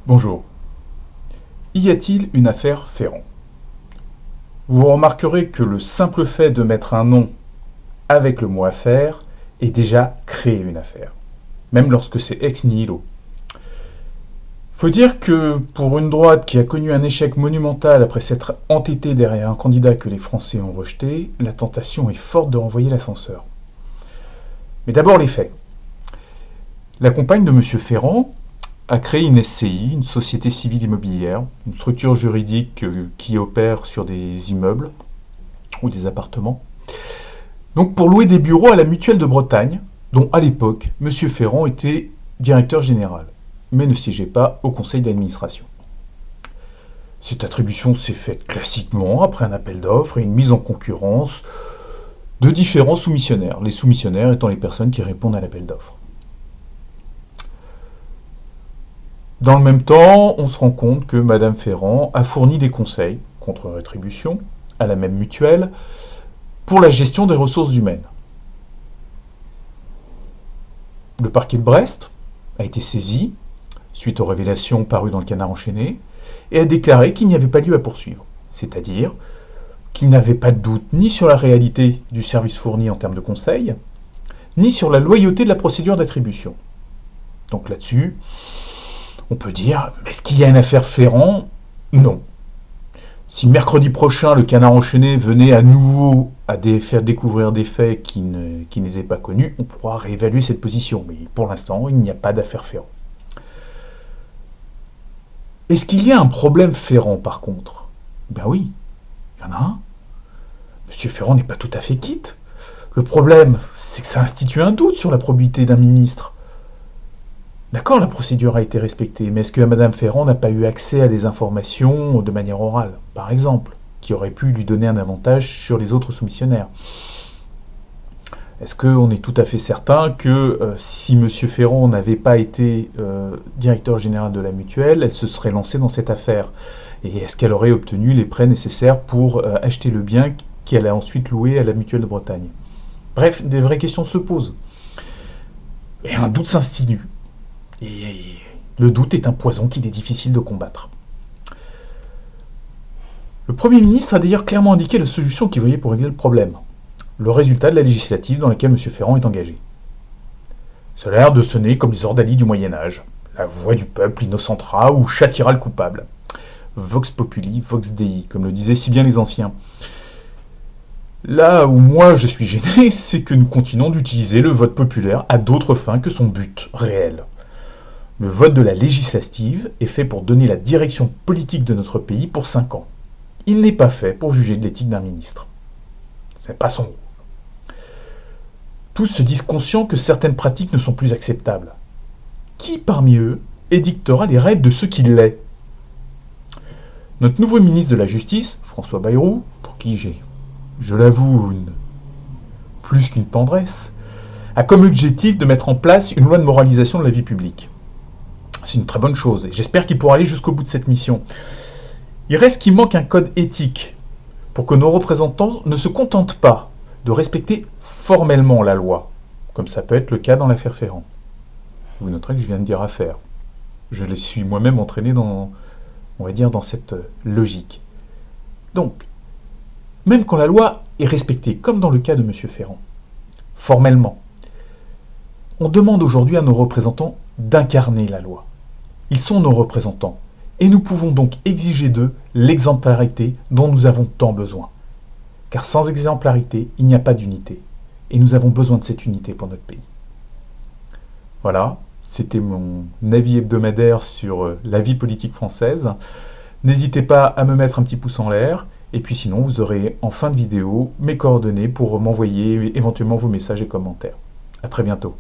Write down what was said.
Bonjour. Y a-t-il une affaire Ferrand? Vous remarquerez que le simple fait de mettre un nom avec le mot affaire est déjà créer une affaire, même lorsque c'est ex nihilo. Faut dire que pour une droite qui a connu un échec monumental après s'être entêtée derrière un candidat que les Français ont rejeté, la tentation est forte de renvoyer l'ascenseur. Mais d'abord les faits. La compagne de M. Ferrand a créé une SCI, une société civile immobilière, une structure juridique qui opère sur des immeubles ou des appartements. Donc pour louer des bureaux à la Mutuelle de Bretagne, dont à l'époque, M. Ferrand était directeur général, mais ne siégeait pas au conseil d'administration. Cette attribution s'est faite classiquement après un appel d'offres et une mise en concurrence de différents soumissionnaires, les soumissionnaires étant les personnes qui répondent à l'appel d'offres. Dans le même temps, on se rend compte que Mme Ferrand a fourni des conseils, contre rétribution, à la même mutuelle, pour la gestion des ressources humaines. Le parquet de Brest a été saisi, suite aux révélations parues dans le Canard enchaîné, et a déclaré qu'il n'y avait pas lieu à poursuivre, c'est-à-dire qu'il n'avait pas de doute ni sur la réalité du service fourni en termes de conseils, ni sur la loyauté de la procédure d'attribution. Donc là-dessus, on peut dire, est-ce qu'il y a une affaire Ferrand? Non. Si mercredi prochain, le Canard enchaîné venait à nouveau à faire découvrir des faits qui n'étaient pas connus, on pourra réévaluer cette position. Mais pour l'instant, il n'y a pas d'affaire Ferrand. Est-ce qu'il y a un problème Ferrand, par contre? Ben oui, il y en a un. Monsieur Ferrand n'est pas tout à fait quitte. Le problème, c'est que ça institue un doute sur la probité d'un ministre. D'accord, la procédure a été respectée, mais est-ce que Mme Ferrand n'a pas eu accès à des informations de manière orale, par exemple, qui auraient pu lui donner un avantage sur les autres soumissionnaires? Est-ce qu'on est tout à fait certain que si M. Ferrand n'avait pas été directeur général de la mutuelle, elle se serait lancée dans cette affaire? Et est-ce qu'elle aurait obtenu les prêts nécessaires pour acheter le bien qu'elle a ensuite loué à la mutuelle de Bretagne? Bref, des vraies questions se posent. Et un doute s'insinue. Et le doute est un poison qu'il est difficile de combattre. Le Premier ministre a d'ailleurs clairement indiqué la solution qu'il voyait pour régler le problème. Le résultat de la législative dans laquelle M. Ferrand est engagé. Cela a l'air de sonner comme les ordalies du Moyen-Âge. La voix du peuple innocentera ou châtiera le coupable. Vox populi, vox dei, comme le disaient si bien les anciens. Là où moi je suis gêné, c'est que nous continuons d'utiliser le vote populaire à d'autres fins que son but réel. Le vote de la législative est fait pour donner la direction politique de notre pays pour 5 ans. Il n'est pas fait pour juger de l'éthique d'un ministre. Ce n'est pas son rôle. Tous se disent conscients que certaines pratiques ne sont plus acceptables. Qui parmi eux édictera les règles de ce qui l'est? Notre nouveau ministre de la Justice, François Bayrou, pour qui j'ai, je l'avoue, plus qu'une tendresse, a comme objectif de mettre en place une loi de moralisation de la vie publique. C'est une très bonne chose, et j'espère qu'il pourra aller jusqu'au bout de cette mission. Il reste qu'il manque un code éthique pour que nos représentants ne se contentent pas de respecter formellement la loi, comme ça peut être le cas dans l'affaire Ferrand. Vous noterez que je viens de dire affaire. Je les suis moi-même entraîné dans cette logique. Donc, même quand la loi est respectée, comme dans le cas de M. Ferrand, formellement, on demande aujourd'hui à nos représentants d'incarner la loi. Ils sont nos représentants, et nous pouvons donc exiger d'eux l'exemplarité dont nous avons tant besoin. Car sans exemplarité, il n'y a pas d'unité, et nous avons besoin de cette unité pour notre pays. Voilà, c'était mon avis hebdomadaire sur la vie politique française. N'hésitez pas à me mettre un petit pouce en l'air, et puis sinon vous aurez en fin de vidéo mes coordonnées pour m'envoyer éventuellement vos messages et commentaires. À très bientôt.